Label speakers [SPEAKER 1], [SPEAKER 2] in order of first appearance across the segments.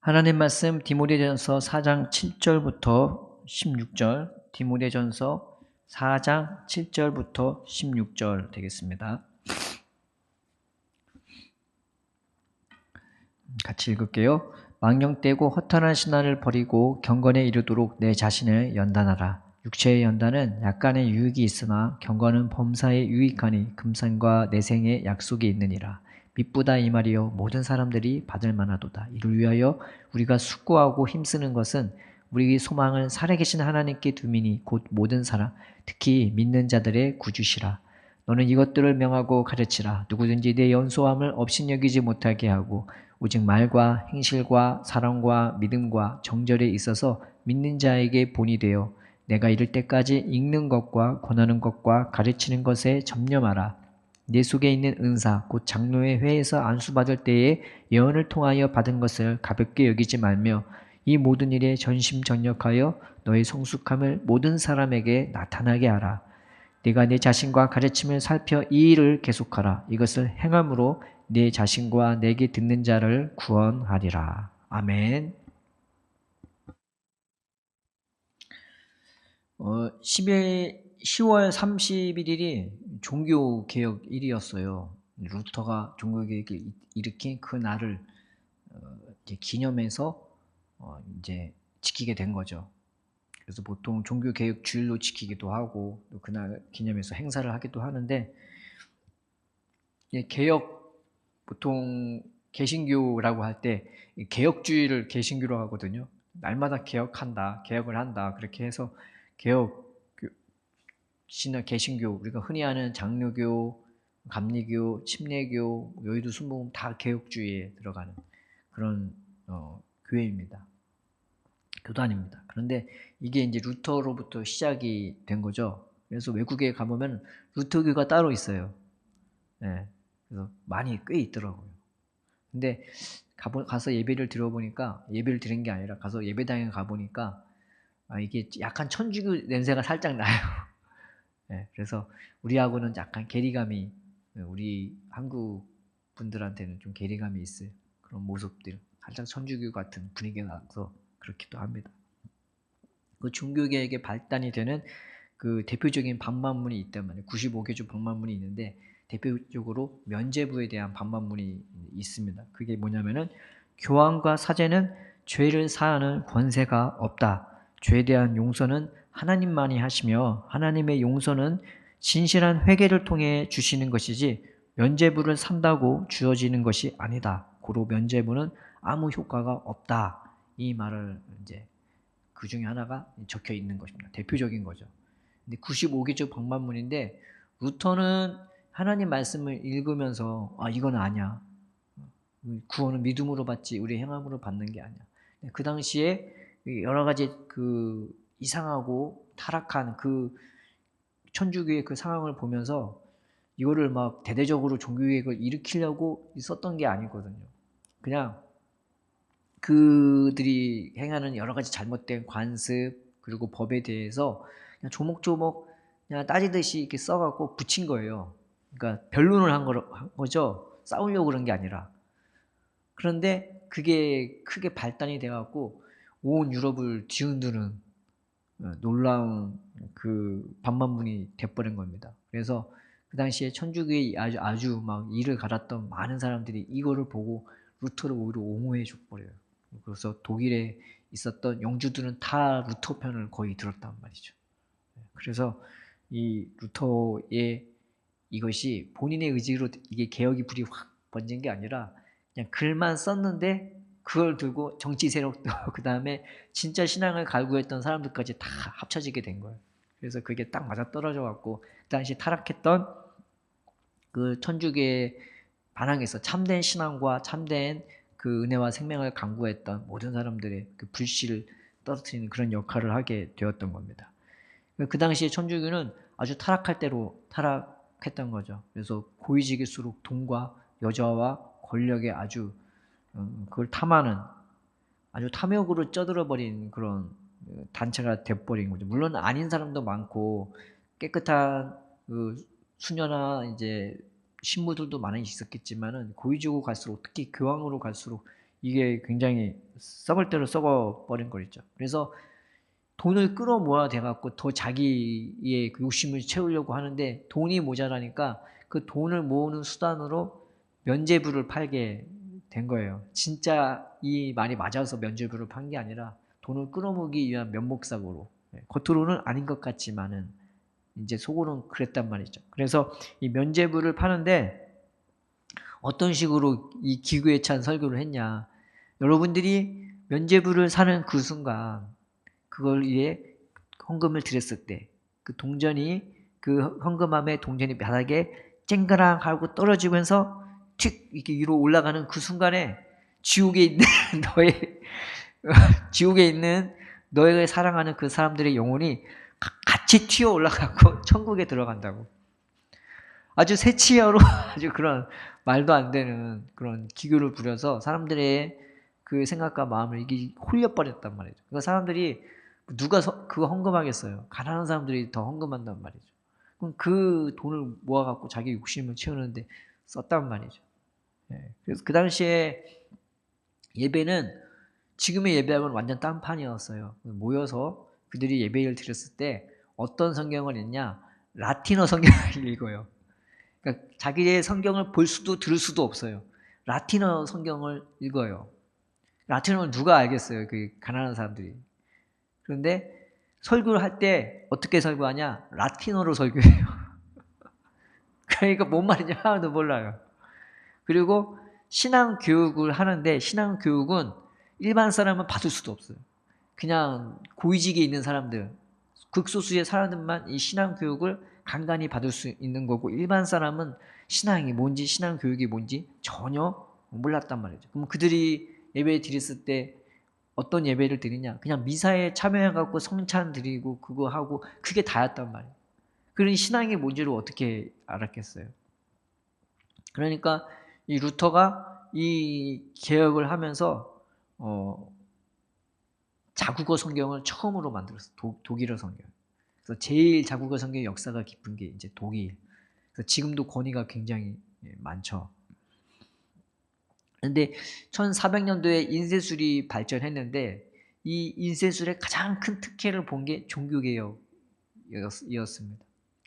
[SPEAKER 1] 하나님 말씀 디모데전서 4장 7절부터 16절, 디모데전서 4장 7절부터 16절 되겠습니다. 같이 읽을게요. 망령되고 허탄한 신화를 버리고 경건에 이르도록 내 자신을 연단하라. 육체의 연단은 약간의 유익이 있으나 경건은 범사에 유익하니 금산과 내생의 약속이 있느니라. 미쁘다 이 말이요 모든 사람들이 받을 만하도다. 이를 위하여 우리가 숙고하고 힘쓰는 것은 우리 소망을 살아계신 하나님께 두미니 곧 모든 사람 특히 믿는 자들의 구주시라. 너는 이것들을 명하고 가르치라. 누구든지 내 연소함을 업신여기지 못하게 하고 오직 말과 행실과 사랑과 믿음과 정절에 있어서 믿는 자에게 본이 되어 내가 이를 때까지 읽는 것과 권하는 것과 가르치는 것에 점념하라. 내 속에 있는 은사 곧 장로의 회에서 안수받을 때에 예언을 통하여 받은 것을 가볍게 여기지 말며 이 모든 일에 전심전력하여 너의 성숙함을 모든 사람에게 나타나게 하라. 네가 내 자신과 가르침을 살펴 이 일을 계속하라. 이것을 행함으로 네 자신과 내게 듣는 자를 구원하리라. 아멘. 10월 31일이 종교개혁일이었어요. 루터가 종교개혁을 일으킨 그 날을 이제 기념해서 이제 지키게 된 거죠. 그래서 보통 종교개혁 주일로 지키기도 하고 또 그날 기념해서 행사를 하기도 하는데, 개혁 보통 개신교라고 할 때 개혁주의를 개신교로 하거든요. 날마다 개혁한다, 개혁을 한다 그렇게 해서 개혁 신화 개신교, 우리가 흔히 아는 장로교, 감리교, 침례교, 여의도 순복음 다 개혁주의에 들어가는 그런 교회입니다. 교단입니다. 그런데 이게 이제 루터로부터 시작이 된 거죠. 그래서 외국에 가보면 루터교가 따로 있어요. 네, 그래서 많이 꽤 있더라고요. 근데 가서 예배를 들어보니까, 예배를 드린 게 아니라 가서 예배당에 가보니까 이게 약간 천주교 냄새가 살짝 나요. 네, 그래서 우리하고는 약간 괴리감이, 우리 한국 분들한테는 좀 괴리감이 있어요. 그런 모습들, 살짝 천주교 같은 분위기가 나서 그렇기도 합니다. 그 종교개혁의 발단이 되는 그 대표적인 방만문이 있단 말이에요. 95개조 방만문이 있는데 대표적으로 면죄부에 대한 방만문이 있습니다. 그게 뭐냐면은 교황과 사제는 죄를 사하는 권세가 없다. 죄에 대한 용서는 하나님만이 하시며 하나님의 용서는 진실한 회개를 통해 주시는 것이지 면죄부를 산다고 주어지는 것이 아니다. 고로 면죄부는 아무 효과가 없다. 이 말을 이제 그 중에 하나가 적혀 있는 것입니다. 대표적인 거죠. 근데 95개조 방만문인데 루터는 하나님 말씀을 읽으면서 이건 아니야. 구원은 믿음으로 받지 우리 행함으로 받는 게 아니야. 그 당시에 여러 가지 그 이상하고 타락한 그 천주교의 그 상황을 보면서 이거를 막 대대적으로 종교개혁을 일으키려고 썼던 게 아니거든요. 그냥 그들이 행하는 여러 가지 잘못된 관습 그리고 법에 대해서 그냥 조목조목 그냥 따지듯이 이렇게 써갖고 붙인 거예요. 그러니까 변론을 한 거죠. 싸우려고 그런 게 아니라. 그런데 그게 크게 발단이 돼갖고 온 유럽을 뒤흔드는 놀라운 그 반만문이 돼버린 겁니다. 그래서 그 당시에 천주교에 아주 막 이를 갈았던 많은 사람들이 이거를 보고 루터를 오히려 옹호해 줘버려요. 그래서 독일에 있었던 영주들은 다 루터 편을 거의 들었단 말이죠. 그래서 이 루터의 이것이 본인의 의지로 이게 개혁이 불이 확 번진 게 아니라 그냥 글만 썼는데 그걸 들고 정치 세력도 그 다음에 진짜 신앙을 갈구했던 사람들까지 다 합쳐지게 된 거예요. 그래서 그게 딱 맞아 떨어져 갖고 그 당시 타락했던 그 천주교에 반항해서 참된 신앙과 참된 그 은혜와 생명을 강구했던 모든 사람들의 그 불씨를 떨어뜨리는 그런 역할을 하게 되었던 겁니다. 그 당시에 천주교는 아주 타락할 대로 타락했던 거죠. 그래서 고위직일수록 돈과 여자와 권력에 아주 그걸 탐하는 아주 탐욕으로 쩌들어버린 그런 단체가 돼버린 거죠. 물론 아닌 사람도 많고 깨끗한 그 수녀나 이제 신부들도 많이 있었겠지만은 고위직으로 갈수록 특히 교황으로 갈수록 이게 굉장히 썩을 대로 썩어버린 거겠죠. 그래서 돈을 끌어모아 돼갖고 더 자기의 그 욕심을 채우려고 하는데 돈이 모자라니까 그 돈을 모으는 수단으로 면죄부를 팔게 된 거예요. 진짜 이 말이 맞아서 면죄부를 판 게 아니라 돈을 끌어모으기 위한 면목상으로. 겉으로는 아닌 것 같지만은 이제 속으로는 그랬단 말이죠. 그래서 이 면죄부를 파는데 어떤 식으로 이 기구에 찬 설교를 했냐. 여러분들이 면죄부를 사는 그 순간 그걸 위해 헌금을 드렸을 때 그 동전이 그 헌금함의 동전이 바닥에 쨍그랑하고 떨어지면서 틱 이렇게 위로 올라가는 그 순간에 지옥에 있는 너의 지옥에 있는 너의 사랑하는 그 사람들의 영혼이 같이 튀어 올라가고 천국에 들어간다고. 아주 새치어로 아주 그런 말도 안 되는 그런 기교를 부려서 사람들의 그 생각과 마음을 이게 홀려버렸단 말이죠. 그러니까 사람들이 누가 그거 헌금하겠어요. 가난한 사람들이 더 헌금한단 말이죠. 그럼 그 돈을 모아갖고 자기 욕심을 채우는데 썼단 말이죠. 그래서 그 당시에 예배는 지금의 예배하고는 완전 딴판이었어요. 모여서 그들이 예배를 드렸을 때 어떤 성경을 읽냐? 라틴어 성경을 읽어요. 그러니까 자기의 성경을 볼 수도 들을 수도 없어요. 라틴어 성경을 읽어요. 라틴어는 누가 알겠어요? 그 가난한 사람들이. 그런데 설교를 할 때 어떻게 설교하냐? 라틴어로 설교해요. 그러니까 뭔 말인지 하나도 몰라요. 그리고 신앙 교육을 하는데 신앙 교육은 일반 사람은 받을 수도 없어요. 그냥 고위직에 있는 사람들, 극소수의 사람들만 이 신앙 교육을 간간히 받을 수 있는 거고 일반 사람은 신앙이 뭔지 신앙 교육이 뭔지 전혀 몰랐단 말이죠. 그럼 그들이 예배 드렸을 때 어떤 예배를 드리냐? 그냥 미사에 참여해갖고 성찬 드리고 그거 하고 그게 다였단 말이에요. 그러니 신앙이 뭔지를 어떻게 알았겠어요? 그러니까 이 루터가 이 개혁을 하면서 자국어 성경을 처음으로 만들었어요. 독일어 성경. 그래서 제일 자국어 성경 역사가 깊은 게 이제 독일. 그래서 지금도 권위가 굉장히 많죠. 그런데 1400년도에 인쇄술이 발전했는데 이 인쇄술의 가장 큰 특혜를 본 게 종교개혁이었습니다.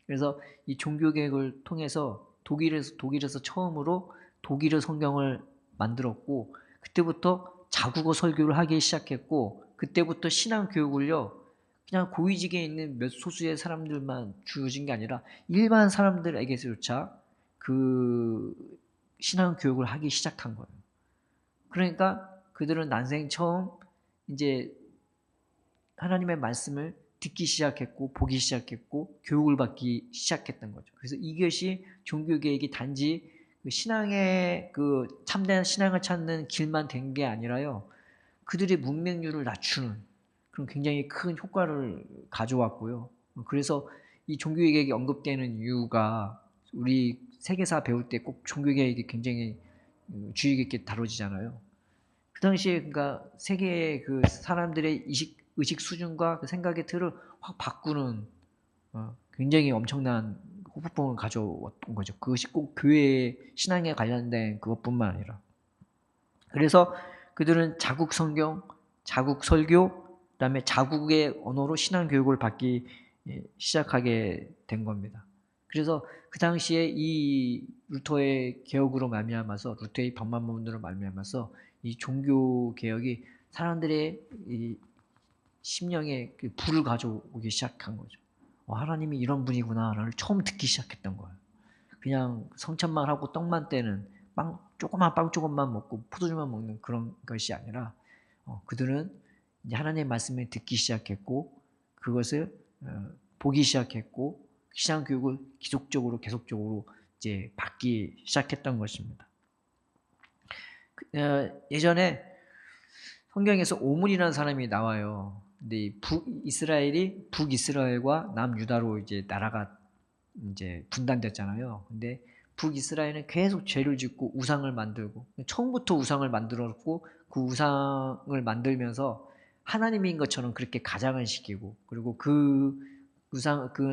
[SPEAKER 1] 그래서 이 종교개혁을 통해서 독일에서 처음으로 독일어 성경을 만들었고 그때부터 자국어 설교를 하기 시작했고 그때부터 신앙 교육을요 그냥 고위직에 있는 몇 소수의 사람들만 주어진 게 아니라 일반 사람들에게조차 그 신앙 교육을 하기 시작한 거예요. 그러니까 그들은 난생 처음 이제 하나님의 말씀을 듣기 시작했고 보기 시작했고 교육을 받기 시작했던 거죠. 그래서 이것이 종교개혁이 단지 신앙의 그 참된 신앙을 찾는 길만 된 게 아니라요. 그들의 문맹률을 낮추는 그런 굉장히 큰 효과를 가져왔고요. 그래서 이 종교개혁이 언급되는 이유가 우리 세계사 배울 때 꼭 종교개혁이 굉장히 주의 깊게 다뤄지잖아요. 그 당시에 그러니까 세계의 그 사람들의 의식 수준과 그 생각의 틀을 확 바꾸는 굉장히 엄청난 호폭풍을 가져왔던 거죠. 그것이 꼭 교회 신앙에 관련된 그것뿐만 아니라. 그래서 그들은 자국 성경, 자국 설교, 그다음에 자국의 언어로 신앙 교육을 받기 시작하게 된 겁니다. 그래서 그 당시에 이 루터의 개혁으로 말미암아서 루터의 방만문으로 말미암아서 이 종교 개혁이 사람들의 이 심령에 불을 가져오기 시작한 거죠. 하나님이 이런 분이구나를 처음 듣기 시작했던 거예요. 그냥 성찬만 하고 떡만 떼는 조그만 빵 조금만 먹고 포도주만 먹는 그런 것이 아니라 그들은 이제 하나님의 말씀을 듣기 시작했고 그것을 보기 시작했고 신앙 교육을 계속적으로 이제 받기 시작했던 것입니다. 예전에 성경에서 오문이라는 사람이 나와요. 근데 북이스라엘과 남유다로 이제 나라가 이제 분단됐잖아요. 근데 북이스라엘은 계속 죄를 짓고 우상을 만들고 처음부터 우상을 만들었고 그 우상을 만들면서 하나님인 것처럼 그렇게 가장을 시키고 그리고 그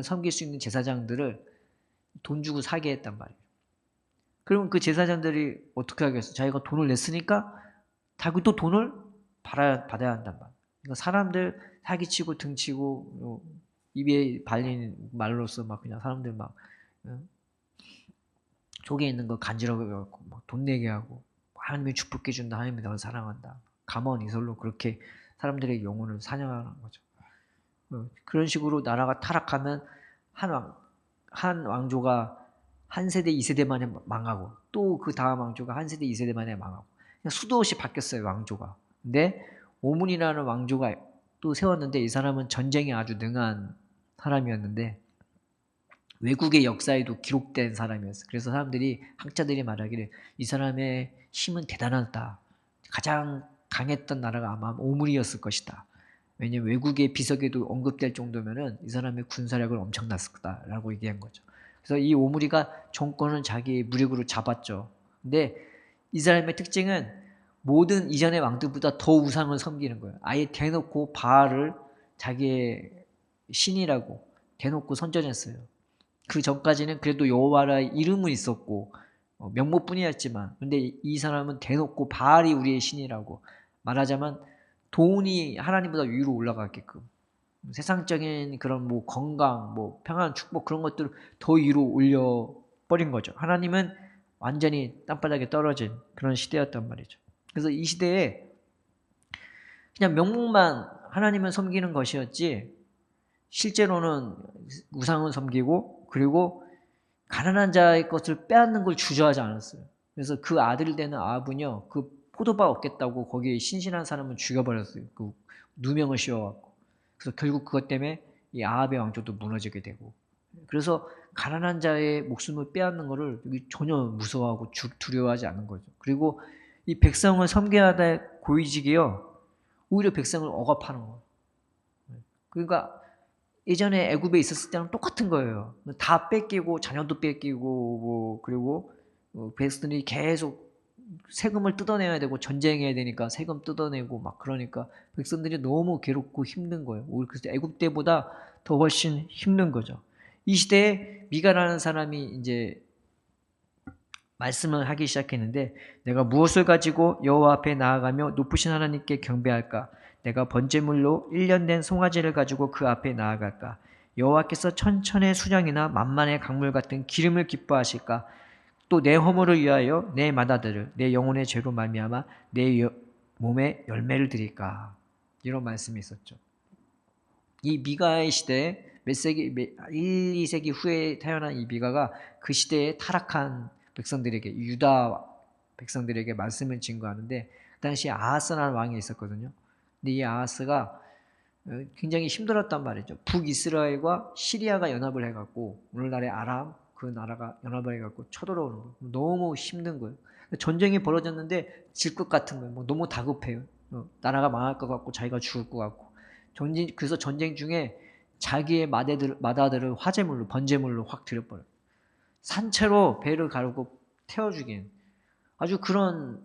[SPEAKER 1] 섬길 수 있는 제사장들을 돈 주고 사게 했단 말이에요. 그러면 그 제사장들이 어떻게 하겠어요? 자기가 돈을 냈으니까 자기도 돈을 받아야 한단 말이에요. 그러니까 사람들 사기치고 등치고 입에 발린 말로써 막 그냥 사람들 막 속에 있는 거 간지러워 갖고 막 돈 내게 하고 하나님이 축복해 준다. 하나님이 너를 사랑한다. 가만 이설로 그렇게 사람들의 영혼을 사냥하는 거죠. 그런 식으로 나라가 타락하면 한 왕조가 한 세대, 2세대 만에 망하고 또 그 다음 왕조가 한 세대, 2세대 만에 망하고 그냥 수도 없이 바뀌었어요, 왕조가. 근데 오문이라는 왕조가 또 세웠는데 이 사람은 전쟁에 아주 능한 사람이었는데 외국의 역사에도 기록된 사람이었어요. 그래서 사람들이 학자들이 말하기를 이 사람의 힘은 대단하다. 가장 강했던 나라가 아마 오물이었을 것이다. 왜냐면 외국의 비석에도 언급될 정도면은 이 사람의 군사력은 엄청났을 거다라고 얘기한 거죠. 그래서 이 오므리가 정권을 자기의 무력으로 잡았죠. 근데 이 사람의 특징은 모든 이전의 왕들보다 더 우상을 섬기는 거예요. 아예 대놓고 바알을 자기의 신이라고 대놓고 선전했어요. 그 전까지는 그래도 여호와라의 이름은 있었고 명목뿐이었지만 근데 이 사람은 대놓고 바알이 우리의 신이라고 말하자면 돈이 하나님보다 위로 올라가게끔 세상적인 그런 뭐 건강, 뭐 평안, 축복 그런 것들을 더 위로 올려 버린 거죠. 하나님은 완전히 땅바닥에 떨어진 그런 시대였단 말이죠. 그래서 이 시대에 그냥 명목만 하나님을 섬기는 것이었지 실제로는 우상을 섬기고 그리고 가난한 자의 것을 빼앗는 걸 주저하지 않았어요. 그래서 그 아들 되는 아합은요, 그 포도밭 얻겠다고 거기에 신실한 사람을 죽여버렸어요. 그 누명을 씌워갖고. 그래서 결국 그것 때문에 이 아합의 왕조도 무너지게 되고. 그래서 가난한 자의 목숨을 빼앗는 것을 전혀 무서워하고 두려워하지 않는 거죠. 그리고 이 백성을 섬겨야 될 고위직이요, 오히려 백성을 억압하는 거예요. 그러니까 예전에 애굽에 있었을 때랑 똑같은 거예요. 다 뺏기고 자녀도 뺏기고 뭐 그리고 백성들이 계속 세금을 뜯어내야 되고 전쟁해야 되니까 세금 뜯어내고 막 그러니까 백성들이 너무 괴롭고 힘든 거예요. 그래서 애굽 때보다 더 훨씬 힘든 거죠. 이 시대에 미가라는 사람이 이제 말씀을 하기 시작했는데 내가 무엇을 가지고 여호와 앞에 나아가며 높으신 하나님께 경배할까? 내가 번제물로 1년 된 송아지를 가지고 그 앞에 나아갈까? 여호와께서 천천의 수령이나 만만의 강물 같은 기름을 기뻐하실까? 또 내 허물을 위하여 내 맏아들을 내 영혼의 죄로 말미암아 내 몸에 열매를 드릴까? 이런 말씀이 있었죠. 이 미가의 시대에 몇 세기, 1, 2세기 후에 태어난 이 미가가 그 시대에 타락한 백성들에게, 유다 백성들에게 말씀을 증거하는데 그 당시에 아하스라는 왕이 있었거든요. 근데 이 아하스가 굉장히 힘들었단 말이죠. 북이스라엘과 시리아가 연합을 해갖고 오늘날의 아람 그 나라가 연합을 해갖고 쳐들어오는 거예요. 너무 힘든 거예요. 전쟁이 벌어졌는데 질 것 같은 거예요. 너무 다급해요. 나라가 망할 것 같고 자기가 죽을 것 같고. 그래서 전쟁 중에 자기의 맏아들을 화재물로 번제물로 확 들여버려요. 산채로 배를 가르고 태워 죽인 아주 그런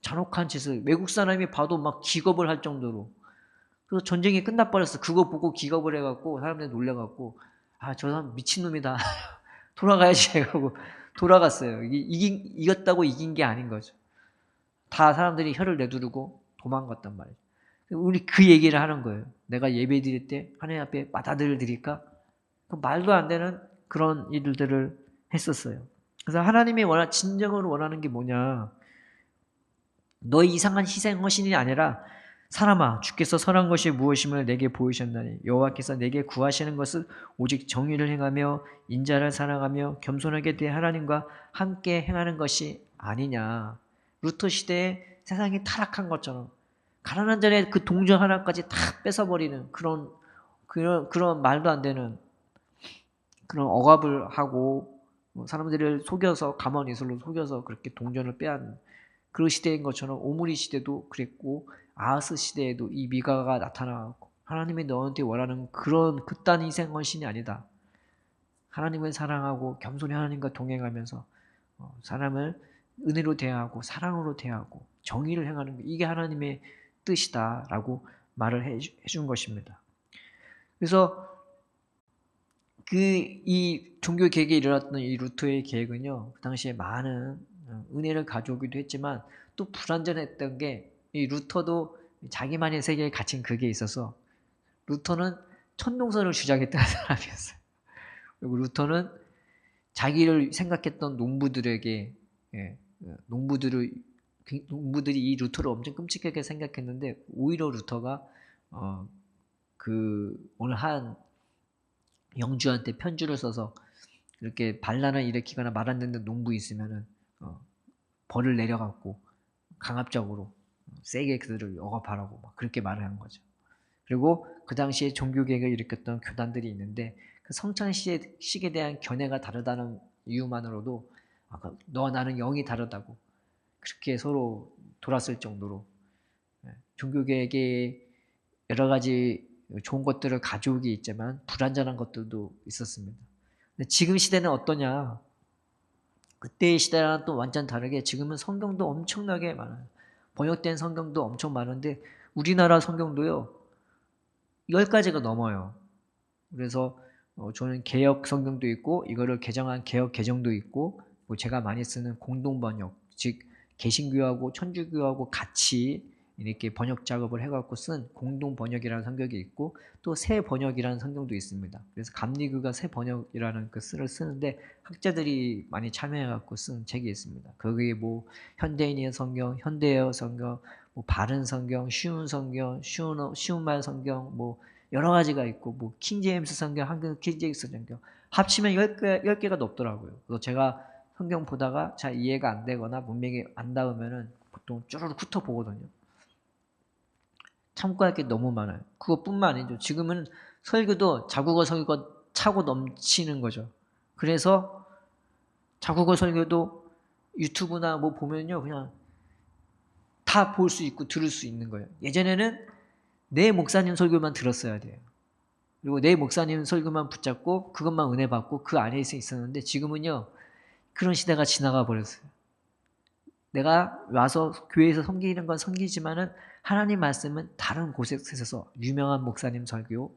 [SPEAKER 1] 잔혹한 짓을 외국 사람이 봐도 막 기겁을 할 정도로. 그래서 전쟁이 끝나버렸어. 그거 보고 기겁을 해갖고 사람들이 놀래갖고 아, 저 사람 미친놈이다. 돌아가야지 해가고 돌아갔어요. 이겼다고 이긴 게 아닌 거죠. 다 사람들이 혀를 내두르고 도망갔단 말이에요. 우리 그 얘기를 하는 거예요. 내가 예배 드릴 때 하나님 앞에 맏아들을 드릴까? 말도 안 되는 그런 일들을 했었어요. 그래서 하나님이 진정으로 원하는 게 뭐냐? 너의 이상한 희생 헌신이 아니라 사람아 주께서 선한 것이 무엇임을 내게 보이셨나니 여호와께서 내게 구하시는 것은 오직 정의를 행하며 인자를 사랑하며 겸손하게 대해 하나님과 함께 행하는 것이 아니냐. 루터 시대에 세상이 타락한 것처럼 가난한 자의 그 동전 하나까지 다 뺏어버리는 그런 말도 안 되는 그런 억압을 하고 사람들을 속여서 가만히 있을로 속여서 그렇게 동전을 빼앗는 그 시대인 것처럼 오므리 시대도 그랬고 아하스 시대에도 이 미가가 나타나고 하나님이 너한테 원하는 그런 그딴 희생 헌신이 아니다. 하나님을 사랑하고 겸손히 하나님과 동행하면서 사람을 은혜로 대하고 사랑으로 대하고 정의를 행하는 게 이게 하나님의 뜻이다라고 말을 해준 것입니다. 그래서 이 종교 개혁에 일어났던 이 루터의 계획은요, 그 당시에 많은 은혜를 가져오기도 했지만 또 불완전했던 게 이 루터도 자기만의 세계에 갇힌 그게 있어서 루터는 천동설을 주장했던 사람이었어요. 그리고 루터는 자기를 생각했던 농부들에게 농부들이 이 루터를 엄청 끔찍하게 생각했는데 오히려 루터가 그 어느 한 영주한테 편지를 써서 이렇게 반란을 일으키거나 말 안 듣는 농부 있으면은 벌을 내려갖고 강압적으로 세게 그들을 억압하라고 막 그렇게 말을 한 거죠. 그리고 그 당시에 종교개혁을 일으켰던 교단들이 있는데 그 성찬식에 대한 견해가 다르다는 이유만으로도 너와 나는 영이 다르다고 그렇게 서로 돌았을 정도로 종교개혁에 여러 가지 좋은 것들을 가져오기 있지만 불완전한 것들도 있었습니다. 근데 지금 시대는 어떠냐? 그때의 시대랑 또 완전 다르게 지금은 성경도 엄청나게 많아요. 번역된 성경도 엄청 많은데 우리나라 성경도요. 10가지가 넘어요. 그래서 저는 개역 성경도 있고 이거를 개정한 개역 개정도 있고 뭐 제가 많이 쓰는 공동 번역, 즉 개신교하고 천주교하고 같이 이렇게 번역 작업을 해갖고 쓴 공동 번역이라는 성경이 있고 또 새 번역이라는 성경도 있습니다. 그래서 감리교가 새 번역이라는 그 쓰를 쓰는데 학자들이 많이 참여해갖고 쓴 책이 있습니다. 거기에 뭐 현대인의 성경, 현대어 성경, 뭐 바른 성경, 쉬운 말 성경, 뭐 여러 가지가 있고 뭐 킹제임스 성경, 한국 킹제임스 성경 합치면 10개가 넘더라고요. 그래서 제가 성경 보다가 잘 이해가 안 되거나 문맥이 안 닿으면은 보통 쭈루룩 훑어보거든요. 참고할 게 너무 많아요. 그것뿐만 아니죠. 지금은 설교도 자국어 설교가 차고 넘치는 거죠. 그래서 자국어 설교도 유튜브나 뭐 보면요. 그냥 다 볼 수 있고 들을 수 있는 거예요. 예전에는 내 목사님 설교만 들었어야 돼요. 그리고 내 목사님 설교만 붙잡고 그것만 은혜 받고 그 안에 있었는데 지금은요. 그런 시대가 지나가 버렸어요. 내가 와서 교회에서 섬기는 건 섬기지만은 하나님 말씀은 다른 곳에서 유명한 목사님 설교,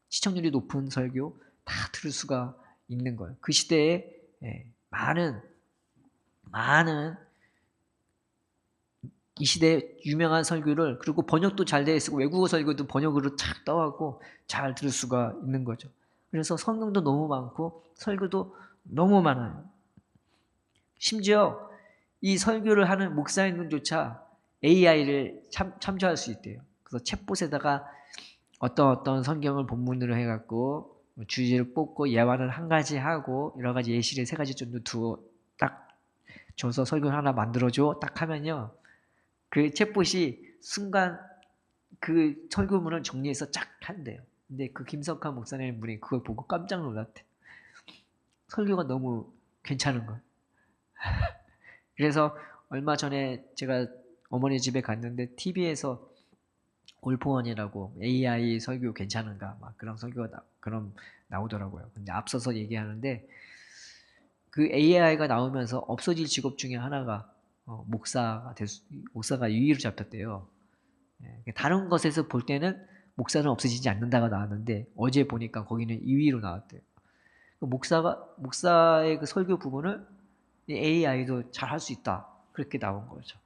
[SPEAKER 1] 시청률이 높은 설교 다 들을 수가 있는 거예요. 그 시대에 많은 이 시대에 유명한 설교를 그리고 번역도 잘 돼 있고 외국어 설교도 번역으로 탁 떠갖고 잘 들을 수가 있는 거죠. 그래서 성경도 너무 많고 설교도 너무 많아요. 심지어 이 설교를 하는 목사님들조차 AI를 참조할 수 있대요. 그래서 챗봇에다가 어떤 성경을 본문으로 해갖고 주제를 뽑고 예화를 한 가지 하고 여러 가지 예시를 3가지 정도 두어 딱 줘서 설교를 하나 만들어줘 딱 하면요. 그 챗봇이 순간 그 설교문을 정리해서 쫙 한대요. 근데 그 김석환 목사님 분이 그걸 보고 깜짝 놀랐대. 설교가 너무 괜찮은 거예요. 그래서 얼마 전에 제가 어머니 집에 갔는데 TV에서 올포원이라고 AI 설교 괜찮은가 막 그런 설교가 그런 나오더라고요. 근데 앞서서 얘기하는데 그 AI가 나오면서 없어질 직업 중에 하나가 목사가 유의로 잡혔대요. 다른 것에서 볼 때는 목사는 없어지지 않는다가 나왔는데 어제 보니까 거기는 2위로 나왔대요. 목사의 그 설교 부분을 AI도 잘 할 수 있다. 그렇게 나온 거죠.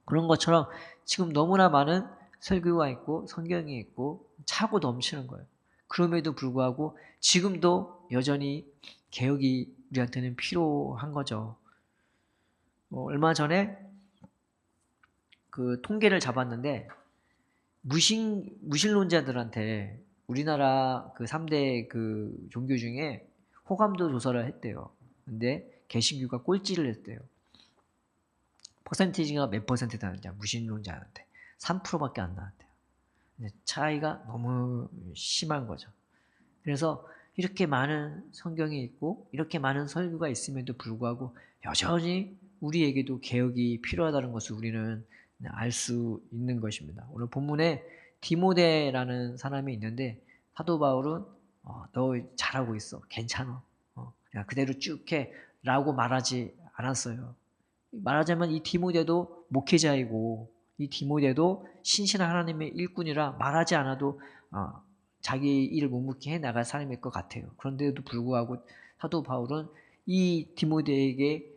[SPEAKER 1] 그런 것처럼 지금 너무나 많은 설교가 있고 성경이 있고 차고 넘치는 거예요. 그럼에도 불구하고 지금도 여전히 개혁이 우리한테는 필요한 거죠. 얼마 전에 그 통계를 잡았는데 무신론자들한테 우리나라 그 3대 그 종교 중에 호감도 조사를 했대요. 근데 개신교가 꼴찌를 했대요. 퍼센티지가 몇 퍼센트 나왔냐 무신론자한테 3%밖에 안 나왔대요. 차이가 너무 심한 거죠. 그래서 이렇게 많은 성경이 있고 이렇게 많은 설교가 있음에도 불구하고 여전히 우리에게도 개혁이 필요하다는 것을 우리는 알 수 있는 것입니다. 오늘 본문에 디모데라는 사람이 있는데 사도 바울은 너 잘하고 있어. 괜찮아. 그냥 그대로 쭉 해. 라고 말하지 않았어요. 말하자면 이 디모데도 목회자이고 이 디모데도 신실한 하나님의 일꾼이라 말하지 않아도 자기 일을 묵묵히 해나갈 사람일 것 같아요. 그런데도 불구하고 사도 바울은 이 디모데에게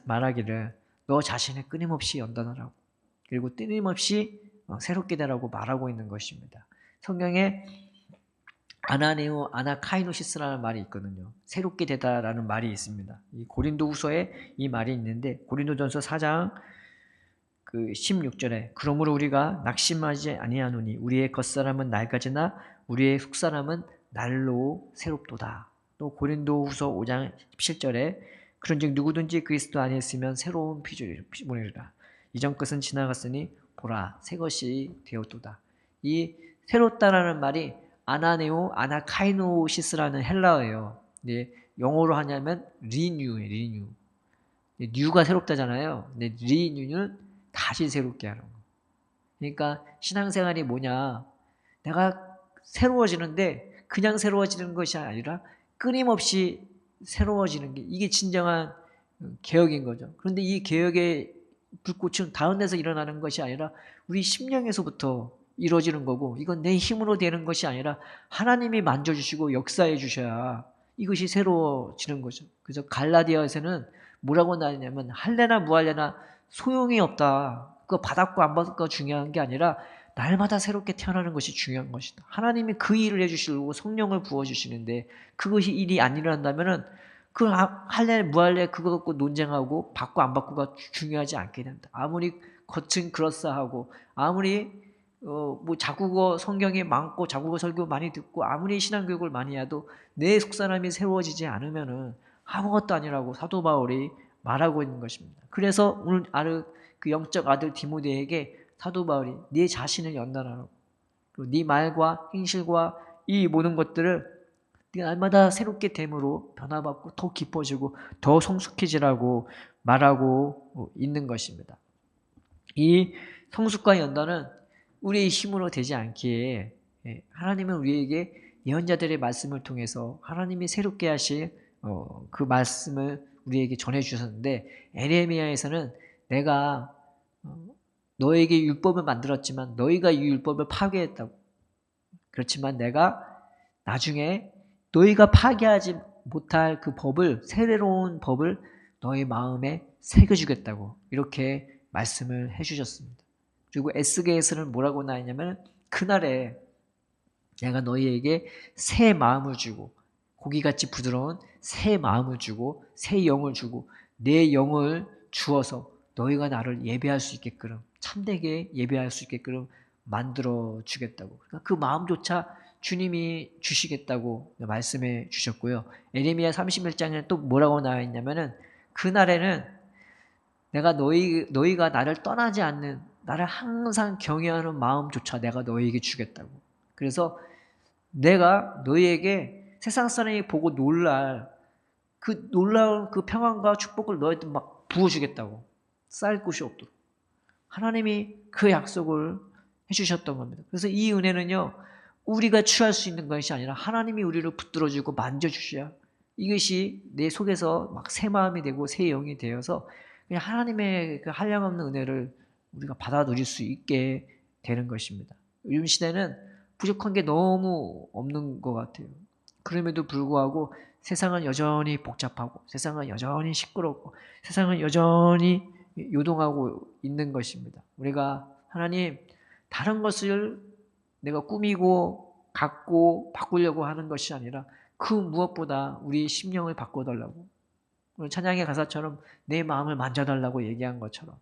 [SPEAKER 1] 말하기를 너 자신을 끊임없이 연단하라고, 그리고 끊임없이 새롭게 되라고 말하고 있는 것입니다. 성경에 아나네오 아나카이노시스라는 말이 있거든요. 새롭게 되다라는 말이 있습니다. 이 고린도후서에 이 말이 있는데, 고린도전서 4장 그 16절에 그러므로 우리가 낙심하지 아니하노니 우리의 겉사람은 낡아지나 우리의 속사람은 날로 새롭도다. 또 고린도후서 5장 17절에 그런즉 누구든지 그리스도 안에 있으면 새로운 피조물이라. 이전 것은 지나갔으니 보라 새 것이 되었도다. 이 새롭다라는 말이 아나네오 아나카이노시스라는 헬라어예요. 네, 영어로 하냐면 리뉴예요. 리뉴. 뉴가 새롭다잖아요. 근데 리뉴는 다시 새롭게 하는 거. 그러니까 신앙생활이 뭐냐? 내가 새로워지는데 그냥 새로워지는 것이 아니라 끊임없이 새로워지는 게, 이게 진정한 개혁인 거죠. 그런데 이 개혁의 불꽃은 다른 데서 일어나는 것이 아니라 우리 심령에서부터 이루어지는 거고, 이건 내 힘으로 되는 것이 아니라 하나님이 만져주시고 역사해 주셔야 이것이 새로워지는 거죠. 그래서 갈라디아에서는 뭐라고 나왔냐면 할래나 무할래나 소용이 없다. 그거 받았고 안 받았고 중요한 게 아니라 날마다 새롭게 태어나는 것이 중요한 것이다. 하나님이 그 일을 해주시려고 성령을 부어주시는데 그것이 일이 안 일어난다면은 그 할래 무할래 그거 갖고 논쟁하고 받고 안 받고가 중요하지 않게 된다. 아무리 겉은 그럴싸하고 아무리 뭐 자국어 성경이 많고 자국어 설교 많이 듣고 아무리 신앙교육을 많이 해도 내 속사람이 새로워지지 않으면은 아무것도 아니라고 사도 바울이 말하고 있는 것입니다. 그래서 오늘 그 영적 아들 디모데에게 사도 바울이 네 자신을 연단하라고, 그리고 네 말과 행실과 이 모든 것들을 날마다 새롭게 됨으로 변화받고 더 깊어지고 더 성숙해지라고 말하고 있는 것입니다. 이 성숙과 연단은 우리의 힘으로 되지 않기에 하나님은 우리에게 예언자들의 말씀을 통해서 하나님이 새롭게 하실 그 말씀을 우리에게 전해주셨는데, 에레미야에서는 내가 너에게 율법을 만들었지만 너희가 이 율법을 파괴했다고. 그렇지만 내가 나중에 너희가 파괴하지 못할 그 법을, 새로운 법을 너희 마음에 새겨주겠다고 이렇게 말씀을 해주셨습니다. 그리고 에스겔에서는 뭐라고 나왔냐면 그날에 내가 너희에게 새 마음을 주고 고기같이 부드러운 새 마음을 주고 새 영을 주고 내 영을 주어서 너희가 나를 예배할 수 있게끔, 참되게 예배할 수 있게끔 만들어 주겠다고. 그러니까 그 마음조차 주님이 주시겠다고 말씀해 주셨고요. 에레미야 31장에 또 뭐라고 나와 있냐면은 그날에는 내가 너희가 나를 떠나지 않는, 나를 항상 경외하는 마음조차 내가 너희에게 주겠다고. 그래서 내가 너희에게 세상 사람이 보고 놀랄 그 놀라운 그 평안과 축복을 너희한테 막 부어주겠다고. 쌓일 곳이 없도록. 하나님이 그 약속을 해주셨던 겁니다. 그래서 이 은혜는요, 우리가 취할 수 있는 것이 아니라 하나님이 우리를 붙들어주고 만져주셔야 이것이 내 속에서 막 새 마음이 되고 새 영이 되어서 그냥 하나님의 그 한량없는 은혜를 우리가 받아 누릴 수 있게 되는 것입니다. 요즘 시대는 부족한 게 너무 없는 것 같아요. 그럼에도 불구하고 세상은 여전히 복잡하고 세상은 여전히 시끄럽고 세상은 여전히 요동하고 있는 것입니다. 우리가 하나님 다른 것을 내가 꾸미고 갖고 바꾸려고 하는 것이 아니라 그 무엇보다 우리 심령을 바꿔달라고, 오늘 찬양의 가사처럼 내 마음을 만져달라고 얘기한 것처럼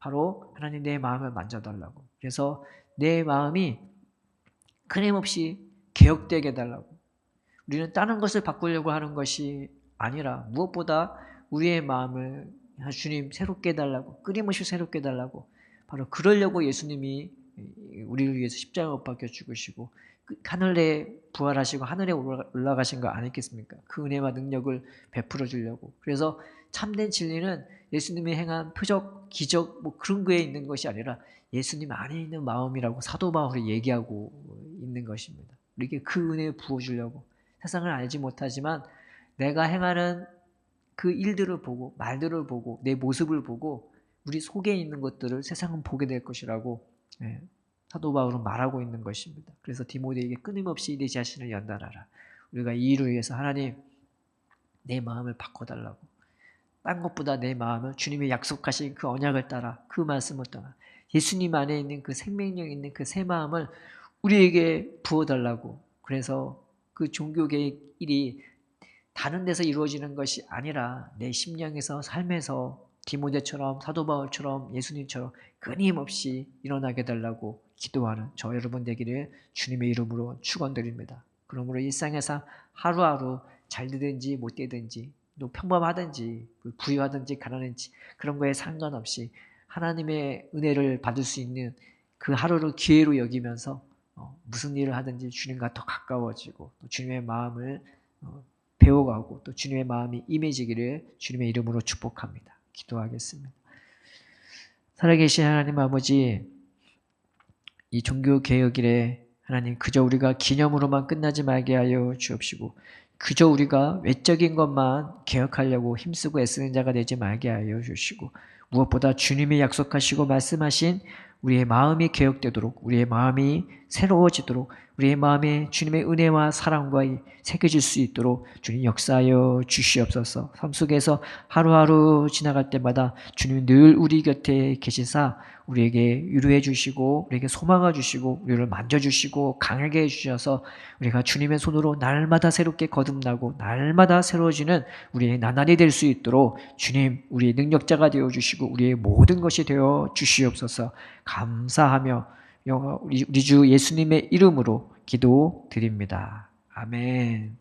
[SPEAKER 1] 바로 하나님 내 마음을 만져달라고, 그래서 내 마음이 끊임없이 개혁되게 해달라고. 우리는 다른 것을 바꾸려고 하는 것이 아니라 무엇보다 우리의 마음을 주님 새롭게 해달라고, 끊임없이 새롭게 해달라고, 바로 그러려고 예수님이 우리를 위해서 십자가 못 박혀 죽으시고 하늘에 부활하시고 하늘에 올라가신 거 아니겠습니까? 그 은혜와 능력을 베풀어 주려고. 그래서 참된 진리는 예수님이 행한 표적, 기적 뭐 그런 거에 있는 것이 아니라 예수님 안에 있는 마음이라고 사도 바울이 얘기하고 있는 것입니다. 우리에게 그 은혜를 부어주려고. 세상을 알지 못하지만 내가 행하는 그 일들을 보고 말들을 보고 내 모습을 보고 우리 속에 있는 것들을 세상은 보게 될 것이라고 사도 바울은 말하고 있는 것입니다. 그래서 디모데에게 끊임없이 내 자신을 연단하라. 우리가 이 일을 위해서 하나님 내 마음을 바꿔달라고, 딴 것보다 내 마음을 주님의 약속하신 그 언약을 따라 그 말씀을 따라 예수님 안에 있는 그 생명력 있는 그 새 마음을 우리에게 부어달라고. 그래서 그 종교개혁 일이 다른 데서 이루어지는 것이 아니라 내 심령에서 삶에서 디모데처럼 사도 바울처럼 예수님처럼 끊임없이 일어나게 해달라고 기도하는 저 여러분 되기를 주님의 이름으로 축원드립니다. 그러므로 일상에서 하루하루 잘 되든지 못 되든지 또 평범하든지 부유하든지 가난한지 그런 거에 상관없이 하나님의 은혜를 받을 수 있는 그 하루를 기회로 여기면서 무슨 일을 하든지 주님과 더 가까워지고 또 주님의 마음을 배워가고 또 주님의 마음이 임해지기를 주님의 이름으로 축복합니다. 기도하겠습니다. 살아계신 하나님 아버지, 이 종교개혁일에 하나님 그저 우리가 기념으로만 끝나지 말게 하여 주옵시고 그저 우리가 외적인 것만 개혁하려고 힘쓰고 애쓰는 자가 되지 말게 하여 주시고 무엇보다 주님이 약속하시고 말씀하신 우리의 마음이 개혁되도록 우리의 마음이 새로워지도록 우리의 마음에 주님의 은혜와 사랑과 새겨질 수 있도록 주님 역사하여 주시옵소서. 삶 속에서 하루하루 지나갈 때마다 주님 늘 우리 곁에 계시사 우리에게 위로해 주시고 우리에게 소망을 주시고 우리를 만져주시고 강하게 해주셔서 우리가 주님의 손으로 날마다 새롭게 거듭나고 날마다 새로워지는 우리의 나날이 될 수 있도록 주님 우리의 능력자가 되어주시고 우리의 모든 것이 되어 주시옵소서. 감사하며 우리 주 예수님의 이름으로 기도드립니다. 아멘.